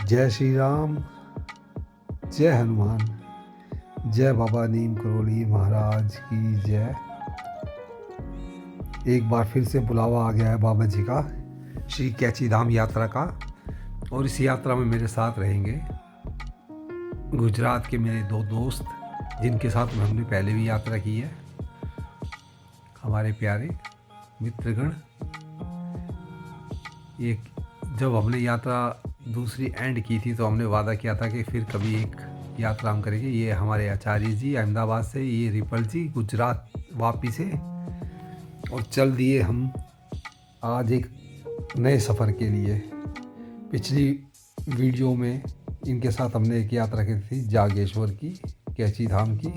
जय श्री राम, जय हनुमान, जय बाबा नीम करोली महाराज की जय। एक बार फिर से बुलावा आ गया है बाबा जी का श्री कैची धाम यात्रा का, और इस यात्रा में मेरे साथ रहेंगे गुजरात के मेरे दो दोस्त जिनके साथ में हमने पहले भी यात्रा की है, हमारे प्यारे मित्रगण। ये जब हमने यात्रा दूसरी एंड की थी तो हमने वादा किया था कि फिर कभी एक यात्रा हम करेंगे। ये हमारे आचार्य जी अहमदाबाद से, ये रिपल जी गुजरात वापी से, और चल दिए हम आज एक नए सफ़र के लिए। पिछली वीडियो में इनके साथ हमने एक यात्रा की थी जागेश्वर की, कैची धाम की,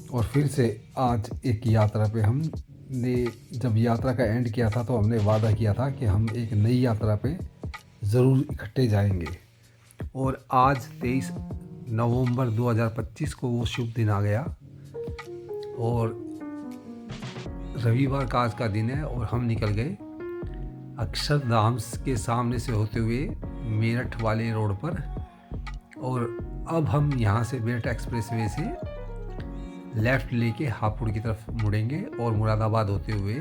और फिर से आज एक यात्रा पे हमने जब यात्रा का एंड किया था तो हमने वादा किया था कि हम एक नई यात्रा पे ज़रूर इकट्ठे जाएंगे। और आज 23 नवंबर 2025 को वो शुभ दिन आ गया, और रविवार का आज का दिन है, और हम निकल गए अक्षरधाम के सामने से होते हुए मेरठ वाले रोड पर। और अब हम यहाँ से मेरठ एक्सप्रेसवे से लेफ़्ट लेके हापुड़ की तरफ मुड़ेंगे और मुरादाबाद होते हुए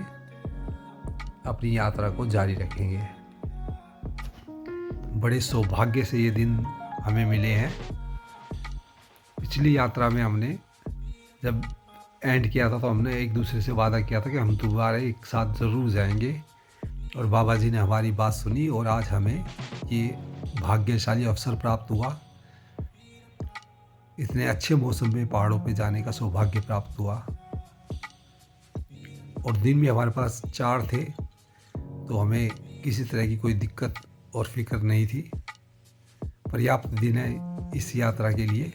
अपनी यात्रा को जारी रखेंगे। बड़े सौभाग्य से ये दिन हमें मिले हैं। पिछली यात्रा में हमने जब एंड किया था तो हमने एक दूसरे से वादा किया था कि हम दोबारा एक साथ ज़रूर जाएंगे, और बाबा जी ने हमारी बात सुनी और आज हमें ये भाग्यशाली अवसर प्राप्त हुआ। इतने अच्छे मौसम में पहाड़ों पे जाने का सौभाग्य प्राप्त हुआ, और दिन भी हमारे पास 4 थे, तो हमें किसी तरह की कोई दिक्कत और फिक्र नहीं थी। पर्याप्त दिन है इस यात्रा के लिए,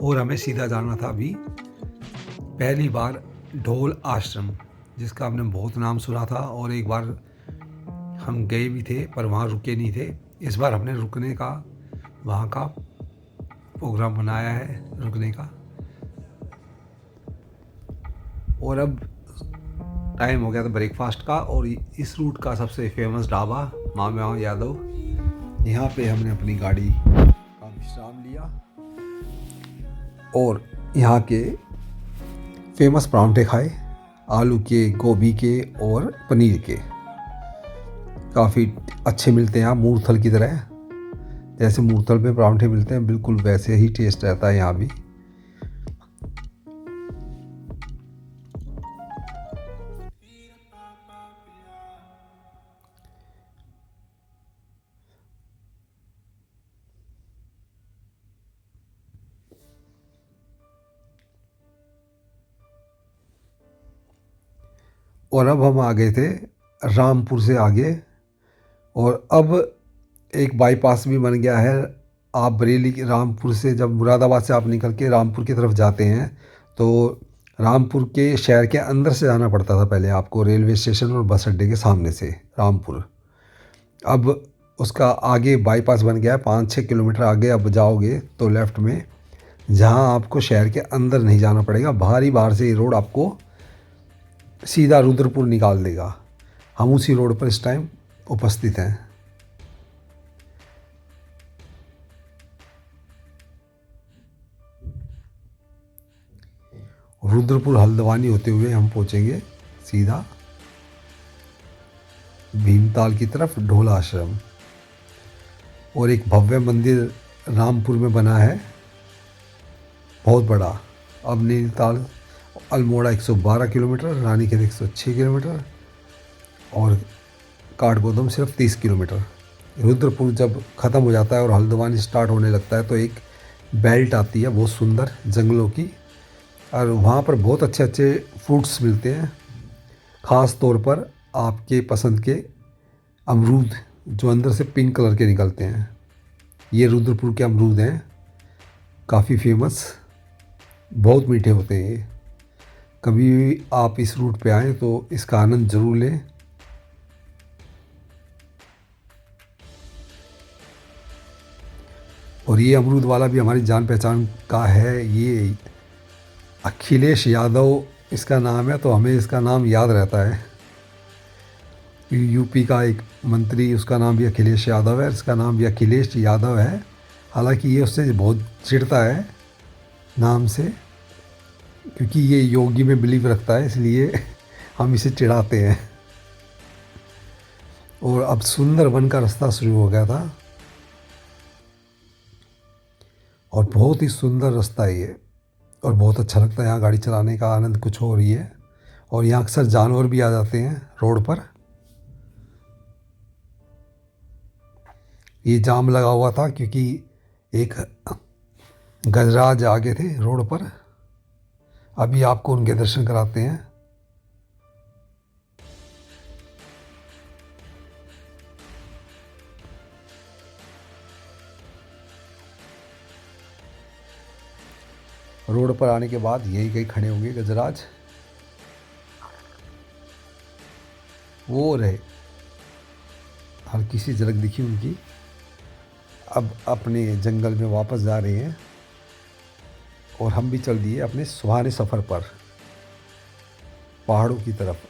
और हमें सीधा जाना था अभी पहली बार ढोल आश्रम, जिसका हमने बहुत नाम सुना था, और एक बार हम गए भी थे पर वहाँ रुके नहीं थे। इस बार हमने रुकने का, वहाँ का प्रोग्राम बनाया है रुकने का। और अब टाइम हो गया था ब्रेकफास्ट का, और इस रूट का सबसे फेमस ढाबा मामा यादव, यहाँ पे हमने अपनी गाड़ी का विश्राम लिया और यहाँ के फेमस परांठे खाए, आलू के, गोभी के और पनीर के। काफ़ी अच्छे मिलते हैं यहाँ, मूर्थल की तरह। जैसे मूर्थल में परांठे मिलते हैं बिल्कुल वैसे ही टेस्ट रहता है यहाँ भी। और अब हम आ गए थे रामपुर से आगे, और अब एक बाईपास भी बन गया है। आप बरेली की रामपुर से जब मुरादाबाद से आप निकल के रामपुर की तरफ जाते हैं तो रामपुर के शहर के अंदर से जाना पड़ता था पहले आपको, रेलवे स्टेशन और बस अड्डे के सामने से रामपुर। अब उसका आगे बाईपास बन गया है, 5-6 किलोमीटर आगे अब जाओगे तो लेफ़्ट में, जहां आपको शहर के अंदर नहीं जाना पड़ेगा, बाहर से ये रोड आपको सीधा रुद्रपुर निकाल देगा। हम उसी रोड पर इस टाइम उपस्थित हैं। रुद्रपुर हल्द्वानी होते हुए हम पहुंचेंगे सीधा भीमताल की तरफ ढोल आश्रम। और एक भव्य मंदिर रामपुर में बना है, बहुत बड़ा। अब नैनीताल अल्मोड़ा 112 किलोमीटर, रानीखेत 106 किलोमीटर और काठगोदाम सिर्फ 30 किलोमीटर। रुद्रपुर जब ख़त्म हो जाता है और हल्द्वानी स्टार्ट होने लगता है तो एक बेल्ट आती है बहुत सुंदर जंगलों की, और वहाँ पर बहुत अच्छे अच्छे फ्रूट्स मिलते हैं। ख़ास तौर पर आपके पसंद के अमरूद, जो अंदर से पिंक कलर के निकलते हैं। ये रुद्रपुर के अमरूद हैं, काफ़ी फेमस, बहुत मीठे होते हैं ये। कभी भी आप इस रूट पे आएँ तो इसका आनंद ज़रूर लें। और ये अमरूद वाला भी हमारी जान पहचान का है, ये अखिलेश यादव इसका नाम है, तो हमें इसका नाम याद रहता है। यूपी का एक मंत्री, उसका नाम भी अखिलेश यादव है, इसका नाम भी अखिलेश यादव है। हालांकि ये उससे बहुत चिढ़ता है नाम से, क्योंकि ये योगी में बिलीव रखता है, इसलिए हम इसे चिढ़ाते हैं। और अब सुंदरबन का रास्ता शुरू हो गया था और बहुत ही सुंदर रास्ता है ये, और बहुत अच्छा लगता है यहाँ गाड़ी चलाने का आनंद कुछ और ही है। और यहाँ अक्सर जानवर भी आ जाते हैं रोड पर। ये जाम लगा हुआ था क्योंकि एक गजराज आगे थे रोड पर। अभी आपको उनके दर्शन कराते हैं। रोड पर आने के बाद यही कहीं खड़े होंगे गजराज, वो रहे, हल्की सी झलक दिखी उनकी। अब अपने जंगल में वापस जा रहे हैं और हम भी चल दिए अपने सुहाने सफ़र पर पहाड़ों की तरफ।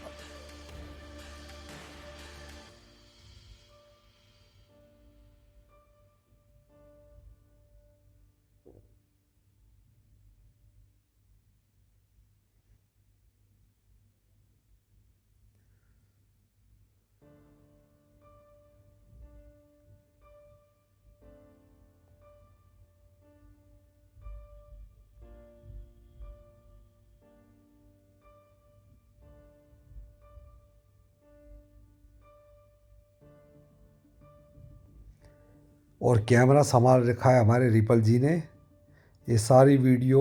और कैमरा संभाल रखा है हमारे रिपल जी ने। ये सारी वीडियो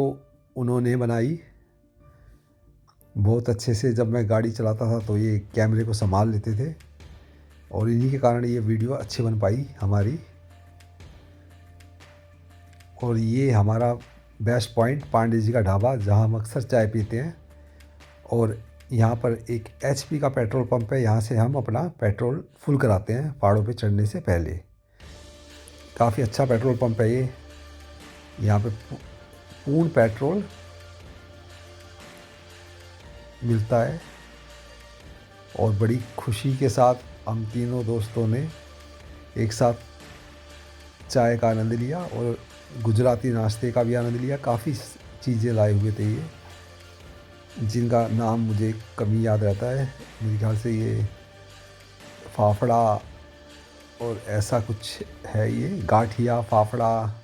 उन्होंने बनाई बहुत अच्छे से। जब मैं गाड़ी चलाता था तो ये कैमरे को संभाल लेते थे और इन्हीं के कारण ये वीडियो अच्छी बन पाई हमारी। और ये हमारा बेस्ट पॉइंट पांडे जी का ढाबा, जहाँ हम अक्सर चाय पीते हैं। और यहाँ पर एक एचपी का पेट्रोल पंप है, यहाँ से हम अपना पेट्रोल फुल कराते हैं पहाड़ों पे चढ़ने से पहले। काफ़ी अच्छा पेट्रोल पंप है ये। यहाँ पे पूर्ण पेट्रोल मिलता है और बड़ी खुशी के साथ हम तीनों दोस्तों ने एक साथ चाय का आनंद लिया और गुजराती नाश्ते का भी आनंद लिया। काफ़ी चीज़ें लाए हुए थे ये, जिनका नाम मुझे कभी याद रहता है। मेरे ख्याल से ये फाफड़ा और ऐसा कुछ है, ये गाठिया फाफड़ा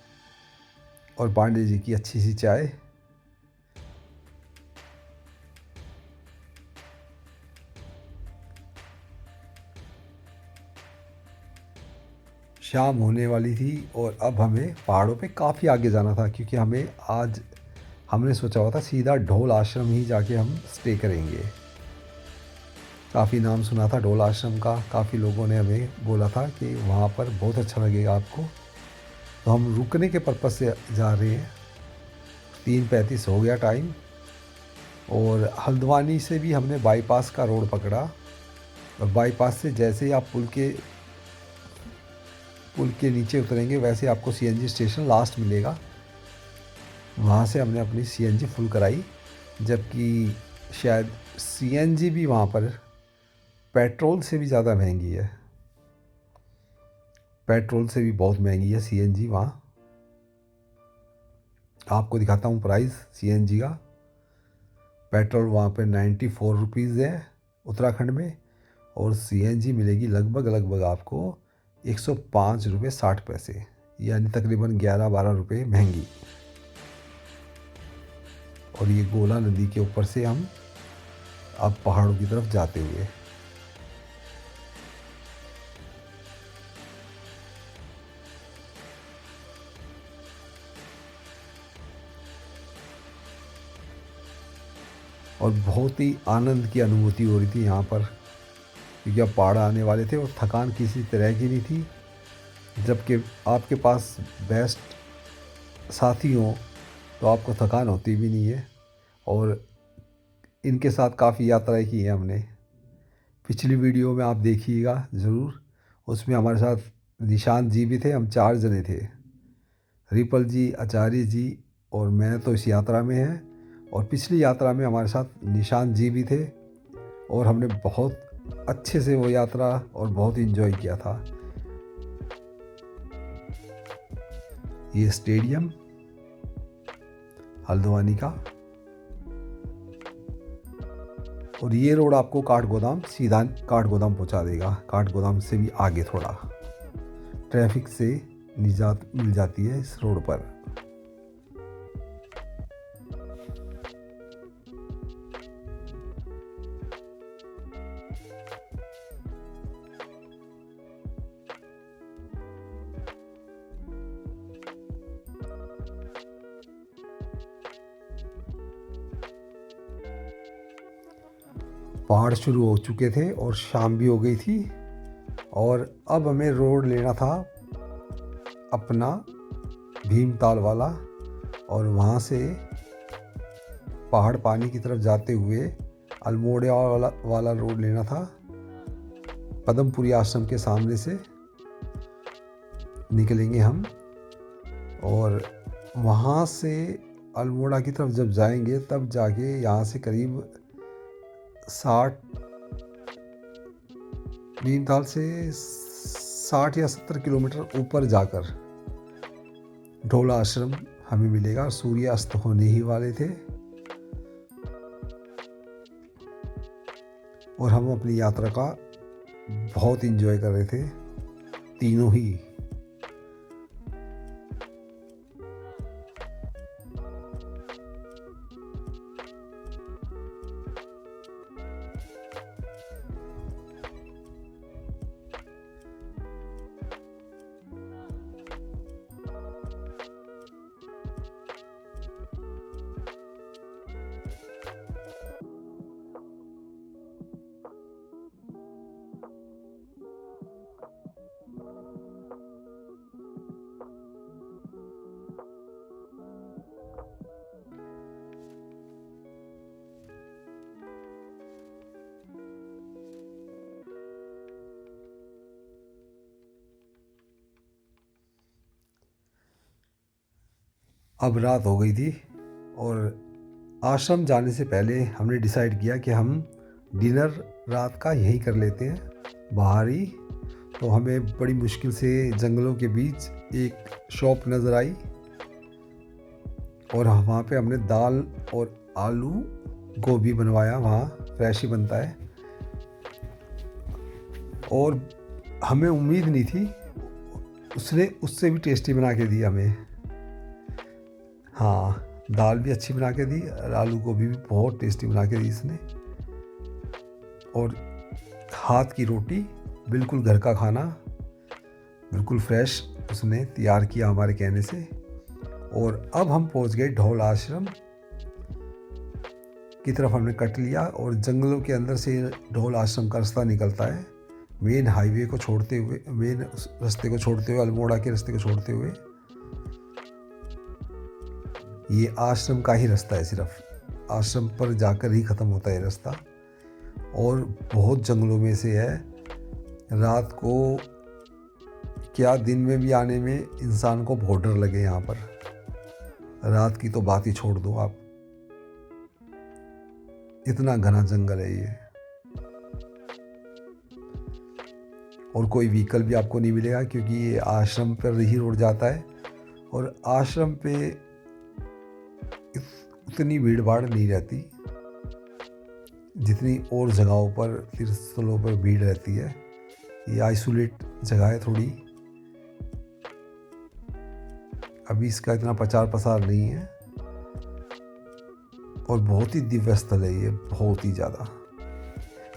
और पांडे जी की अच्छी सी चाय। शाम होने वाली थी और अब हमें पहाड़ों पे काफ़ी आगे जाना था, क्योंकि आज हमने सोचा हुआ था सीधा ढोल आश्रम ही जाके हम स्टे करेंगे। काफ़ी नाम सुना था ढोल आश्रम का, काफ़ी लोगों ने हमें बोला था कि वहाँ पर बहुत अच्छा लगेगा आपको। तो हम रुकने के पर्पज़ से जा रहे हैं। 3:35 हो गया टाइम। और हल्द्वानी से भी हमने बाईपास का रोड पकड़ा और बाईपास से जैसे ही आप पुल के नीचे उतरेंगे वैसे आपको सीएनजी स्टेशन लास्ट मिलेगा। वहाँ से हमने अपनी सीएनजी फुल कराई, जबकि शायद सीएनजी भी वहाँ पर पेट्रोल से भी ज़्यादा महंगी है। पेट्रोल से भी बहुत महंगी है सीएनजी वहाँ। आपको दिखाता हूँ प्राइस सीएनजी का। पेट्रोल वहाँ पे 94 रुपीज़ है उत्तराखंड में, और सीएनजी मिलेगी लगभग आपको 105 रुपये 60 पैसे, यानी तकरीबन 11-12 रुपये महंगी। और ये गोला नदी के ऊपर से हम अब पहाड़ों की तरफ जाते हुए। और बहुत ही आनंद की अनुभूति हो रही थी यहाँ पर, क्योंकि अब पहाड़ आने वाले थे और थकान किसी तरह की नहीं थी। जबकि आपके पास बेस्ट साथी हों तो आपको थकान होती भी नहीं है। और इनके साथ काफ़ी यात्राएं की हैं हमने। पिछली वीडियो में आप देखिएगा ज़रूर, उसमें हमारे साथ निशांत जी भी थे। हम 4 जने थे, रिपल जी, आचार्य जी और मैं तो इस यात्रा में हैं। और पिछली यात्रा में हमारे साथ निशांत जी भी थे और हमने बहुत अच्छे से वो यात्रा और बहुत इन्जॉय किया था। ये स्टेडियम हल्द्वानी का, और ये रोड आपको काठगोदाम सीधा काठगोदाम पहुंचा देगा। काठगोदाम से भी आगे थोड़ा ट्रैफिक से निजात मिल जाती है इस रोड पर। पहाड़ शुरू हो चुके थे और शाम भी हो गई थी, और अब हमें रोड लेना था अपना भीमताल वाला, और वहाँ से पहाड़ पानी की तरफ जाते हुए अल्मोड़ा वाला रोड लेना था। पदमपुरी आश्रम के सामने से निकलेंगे हम, और वहाँ से अल्मोड़ा की तरफ जब जाएंगे तब जाके यहाँ से करीब 60 भीमताल से 60 या 70 किलोमीटर ऊपर जाकर ढोला आश्रम हमें मिलेगा। सूर्यास्त होने ही वाले थे और हम अपनी यात्रा का बहुत एंजॉय कर रहे थे तीनों ही। अब रात हो गई थी और आश्रम जाने से पहले हमने डिसाइड किया कि हम डिनर रात का यहीं कर लेते हैं बाहर ही। तो हमें बड़ी मुश्किल से जंगलों के बीच एक शॉप नज़र आई और वहाँ पे हमने दाल और आलू गोभी बनवाया। वहाँ फ्रेश ही बनता है और हमें उम्मीद नहीं थी, उसने उससे भी टेस्टी बना के दी हमें। हाँ, दाल भी अच्छी बना के दी और आलू गोभी भी बहुत टेस्टी बना के दी इसने, और हाथ की रोटी, बिल्कुल घर का खाना, बिल्कुल फ्रेश उसने तैयार किया हमारे कहने से। और अब हम पहुंच गए ढोल आश्रम की तरफ। हमने कट लिया और जंगलों के अंदर से ढोल आश्रम का रास्ता निकलता है, मेन हाईवे को छोड़ते हुए, मेन रास्ते को छोड़ते हुए, अल्मोड़ा के रास्ते को छोड़ते हुए। ये आश्रम का ही रास्ता है, सिर्फ आश्रम पर जाकर ही ख़त्म होता है रास्ता, और बहुत जंगलों में से है। रात को क्या दिन में भी आने में इंसान को बहुत डर लगे यहाँ पर। रात की तो बात ही छोड़ दो आप, इतना घना जंगल है ये। और कोई व्हीकल भी आपको नहीं मिलेगा क्योंकि ये आश्रम पर ही रोड जाता है, और आश्रम पे उतनी भीड़ भाड़ नहीं रहती जितनी और जगहों पर, तीर्थ स्थलों पर भीड़ रहती है। ये आइसोलेट जगह है थोड़ी, अभी इसका इतना प्रचार प्रसार नहीं है, और बहुत ही दिव्य स्थल है ये, बहुत ही ज़्यादा।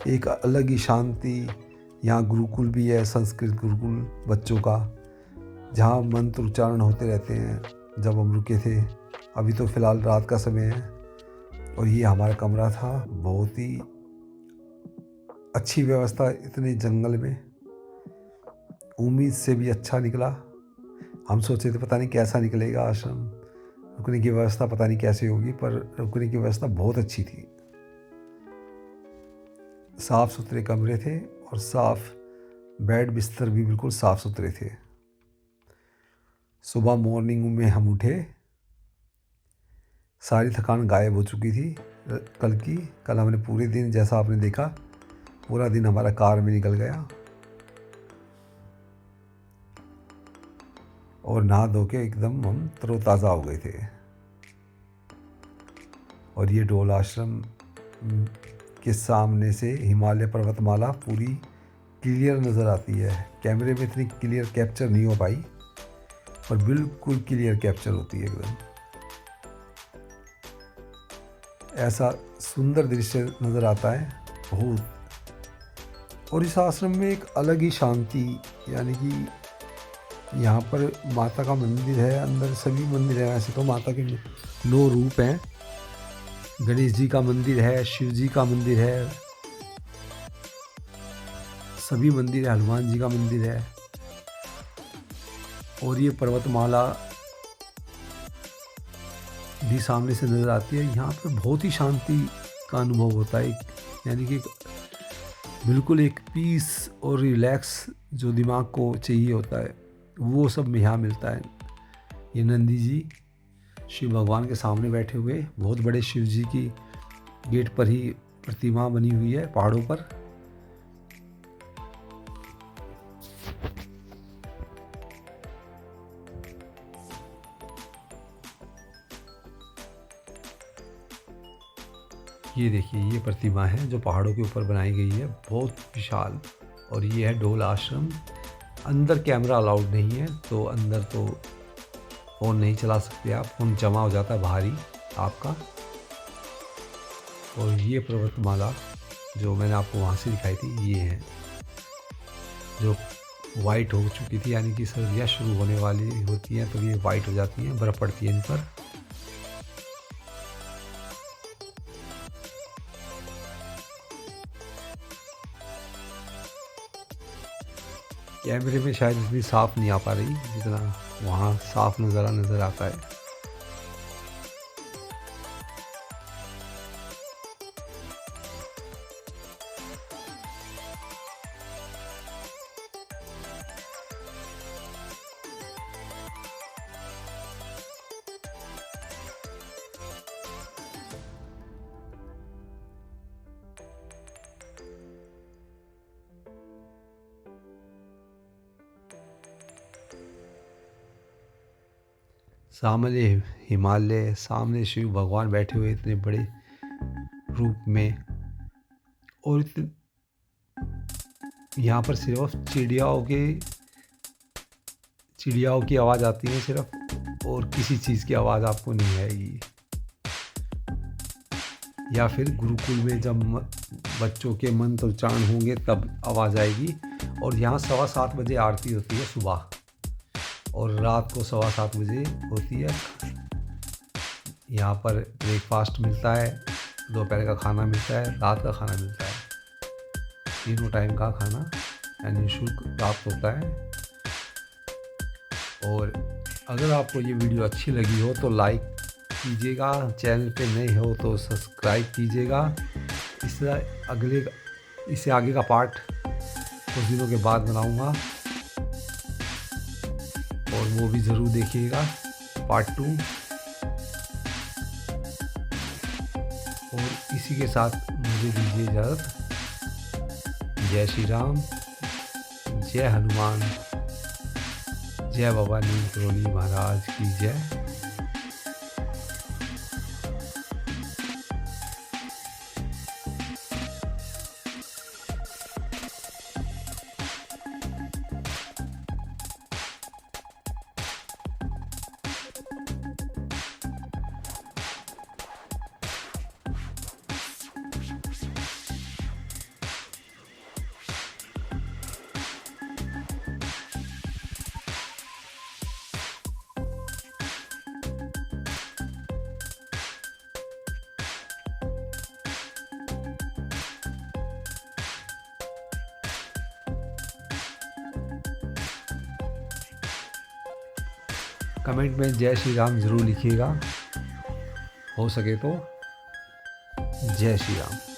एक अलग ही शांति। यहाँ गुरुकुल भी है, संस्कृत गुरुकुल बच्चों का, जहाँ मंत्र उच्चारण होते रहते हैं जब हम रुके थे। अभी तो फ़िलहाल रात का समय है, और ये हमारा कमरा था। बहुत ही अच्छी व्यवस्था इतने जंगल में, उम्मीद से भी अच्छा निकला। हम सोचे थे पता नहीं कैसा निकलेगा आश्रम, रुकने की व्यवस्था पता नहीं कैसे होगी, पर रुकने की व्यवस्था बहुत अच्छी थी। साफ़ सुथरे कमरे थे और साफ़ बेड बिस्तर भी बिल्कुल साफ़ सुथरे थे। सुबह मॉर्निंग में हम उठे, सारी थकान गायब हो चुकी थी कल की। कल हमने पूरे दिन, जैसा आपने देखा, पूरा दिन हमारा कार में निकल गया और नहा धो के एकदम हम तरोताज़ा हो गए थे। और ये ढोल आश्रम के सामने से हिमालय पर्वतमाला पूरी क्लियर नज़र आती है। कैमरे में इतनी क्लियर कैप्चर नहीं हो पाई, पर बिल्कुल क्लियर कैप्चर होती है एकदम। ऐसा सुंदर दृश्य नज़र आता है बहुत। और इस आश्रम में एक अलग ही शांति, यानी कि यहाँ पर माता का मंदिर है, अंदर सभी मंदिर हैं। वैसे तो माता के 9 रूप हैं। गणेश जी का मंदिर है, शिव जी का मंदिर है, सभी मंदिर है, हनुमान जी का मंदिर है। और ये पर्वतमाला भी सामने से नज़र आती है। यहाँ पर बहुत ही शांति का अनुभव होता है, यानी कि बिल्कुल एक पीस और रिलैक्स जो दिमाग को चाहिए होता है, वो सब यहाँ मिलता है। ये नंदी जी शिव भगवान के सामने बैठे हुए, बहुत बड़े शिव जी की गेट पर ही प्रतिमा बनी हुई है पहाड़ों पर। ये देखिए, ये प्रतिमा है जो पहाड़ों के ऊपर बनाई गई है, बहुत विशाल। और ये है ढोल आश्रम। अंदर कैमरा अलाउड नहीं है, तो अंदर तो फ़ोन नहीं चला सकते आप, फ़ोन जमा हो जाता है बाहर ही आपका। और ये पर्वतमाला जो मैंने आपको वहाँ से दिखाई थी, ये है जो वाइट हो चुकी थी, यानी कि सर्दियाँ शुरू होने वाली होती हैं तो ये वाइट हो जाती हैं, बर्फ़ पड़ती है इन पर। कैमरे में शायद इतनी साफ़ नहीं आ पा रही जितना वहाँ साफ नज़र आता है। सामने हिमालय, सामने शिव भगवान बैठे हुए इतने बड़े रूप में। और यहाँ पर सिर्फ चिड़ियाओं की आवाज़ आती है सिर्फ, और किसी चीज़ की आवाज़ आपको नहीं आएगी। या फिर गुरुकुल में जब बच्चों के मंत्र उच्चारण होंगे तब आवाज़ आएगी। और यहाँ 7:15 बजे आरती होती है सुबह, और रात को 7:15 बजे होती है। यहाँ पर ब्रेकफास्ट मिलता है, दोपहर का खाना मिलता है, रात का खाना मिलता है। तीनों टाइम का खाना यानी निःशुल्क प्राप्त होता है। और अगर आपको ये वीडियो अच्छी लगी हो तो लाइक कीजिएगा, चैनल पे नए हो तो सब्सक्राइब कीजिएगा। इससे आगे का पार्ट कुछ दिनों के बाद बनाऊँगा, और वो भी ज़रूर देखिएगा, पार्ट 2। और इसी के साथ मुझे दीजिए इजाज़त। जय श्री राम, जय हनुमान, जय बाबा नीम करोली महाराज की जय। कमेंट में जय श्री राम ज़रूर लिखिएगा, हो सके तो। जय श्री राम।